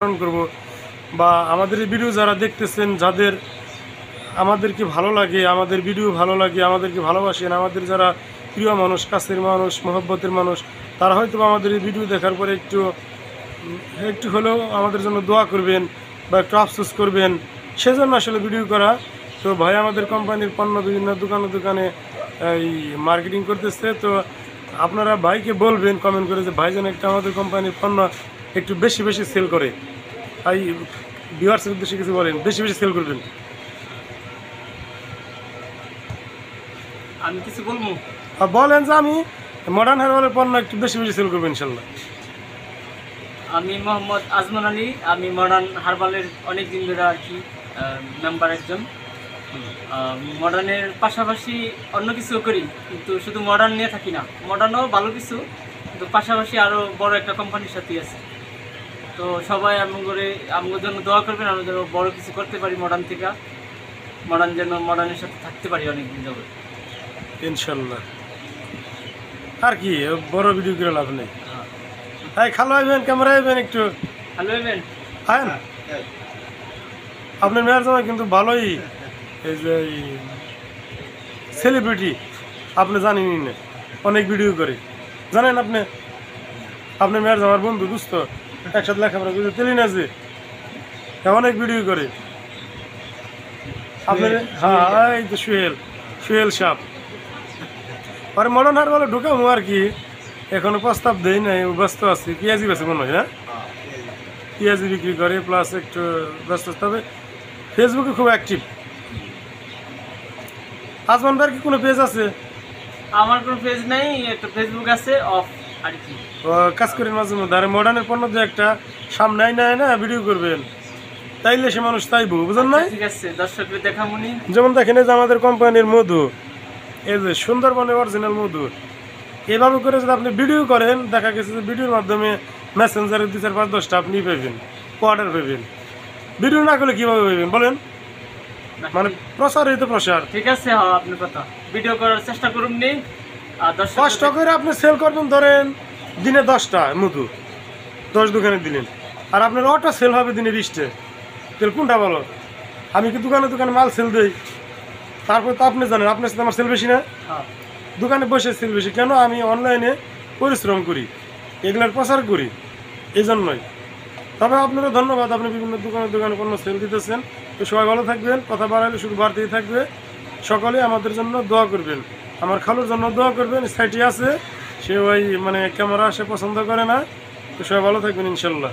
করব বা আমাদের এই ভিডিও যারা দেখতেছেন, যাদের আমাদেরকে ভালো লাগে, আমাদের ভিডিও ভালো লাগে, আমাদেরকে ভালোবাসেন, আমাদের যারা প্রিয় মানুষ, কাছের মানুষ, মহব্বতের মানুষ, তারা হয়তো আমাদের এই ভিডিও দেখার পরে একটু হলেও আমাদের জন্য দোয়া করবেন বা একটু আফসোস করবেন, সেজন্য আসলে ভিডিও করা। তো ভাই আমাদের কোম্পানির পণ্য বিভিন্ন দোকানে দোকানে এই মার্কেটিং করতেছে। তো আপনারা ভাইকে বলবেন কমেন্ট করে যে ভাই যেন একটা আমাদের কোম্পানির পণ্য একটু বেশি বেশি সেল করে। তাই ভিউয়ার্সের উদ্দেশ্যে কিছু বলেন, বেশি বেশি সেল করবেন। আমি কিছু বলবো। বলেন যে আমি মডার্ন হার্বালের পণ্য একটু বেশি বেশি সেল করবো ইনশাল্লাহ। আমি মোহাম্মদ আজমান আলী, আমি মডার্ন হার্বালের অনেক দিন ধরে আর কি মেম্বার একজন। মডার্নের পাশাপাশি অন্য কিছু করি, কিন্তু শুধু মডার্ন নিয়ে থাকি না। মডার্নও ভালো কিছু, কিন্তু পাশাপাশি আরও বড় একটা কোম্পানির সাথে আছে। তো সবাই আমার জন্য দোয়া করবেন, আমি যেন বড় কিছু করতে পারি মডার্ন থেকে। মডার্নের সাথে থাকতে পারি অনেক দিন যাবে ইনশাল্লাহ। আর কি বড় ভিডিও করে লাভ নেই। হ্যাঁ, খালো আইবেন, ক্যামেরা আইবেন একটু। Hello even. হ্যাঁ, আপনার মেয়ের জামাই কিন্তু ভালোই এই যে সেলিব্রিটি, আপনি জানেনই না, অনেক ভিডিও করে। জানেন আপনি, আপনার মেয়ের জামার বন্ধু দুস্থ একসাথে লেখাপড়া করতে তেলি না যে অনেক ভিডিও করে আপনার। হ্যাঁ, এই তো সুহেল সাপ আর মডার্ন হার্বালে ঢুকাবো আর কি, এখনো প্রস্তাব দেই নাই, ব্যস্ত আছি। পেঁয়াজি বেছে মনে হয় না, পেঁয়াজি বিক্রি করে প্লাস একটু ব্যস্ত। তবে ফেসবুকে খুব অ্যাক্টিভ। আজমান ভাইয়ের কি কোনো পেজ আছে? আমার কোনো পেজ নেই, একটা ফেসবুক আছে অফ আর কি। কাজ করেন মাঝে মধ্যে। আর মডার্নের পণ্য যে একটা সামনে নেয় না ভিডিও করবেন, তাইলে সে মানুষ তাইবো, বুঝলেন না? ঠিক আছে, দর্শকদের দেখামুনি। যেমন দেখেন এই যে আমাদের কোম্পানির মধু, এই যে সুন্দরবনের অরিজিনাল মধু, এভাবে করে যদি আপনি ভিডিও করেন, দেখা গেছে যে ভিডিওর মাধ্যমে মেসেঞ্জারে 2-4-5-10টা আপনি পাইবেন, অর্ডার পাইবেন। ভিডিও না করলে কীভাবে পাইবেন বলেন? মানে প্রসার হইতে প্রসার। ঠিক আছে, আপনার কথা ভিডিও করার চেষ্টা করুন নি। আর কষ্ট করে আপনি সেল করবেন, ধরেন দিনে 10টা মধু, 10 দোকানে দিলেন, আর আপনার অটো সেল হবে দিনে 20টে, তেল কোনটা বলো? আমি কি দোকানে দোকানে মাল সেল দিই, তারপর তো আপনি জানেন আপনার সাথে আমার সেল বেশি না। দোকানে বসে সেল বেশি কেন? আমি অনলাইনে পরিশ্রম করি, এগুলার প্রচার করি, এই জন্যই। তবে আপনারা ধন্যবাদ, আপনি বিভিন্ন দোকানে দোকানে পণ্য সেল দিতেছেন। তো সবাই ভালো থাকবেন, কথা বাড়াইলে শুধু বাড়তেই থাকবে। সকলে আমাদের জন্য দোয়া করবেন, আমার খালুর জন্য দোয়া করবেন। সাইটে আছে, সে ওই মানে ক্যামেরা সে পছন্দ করে না। তো সবাই ভালো থাকবেন ইনশাল্লাহ।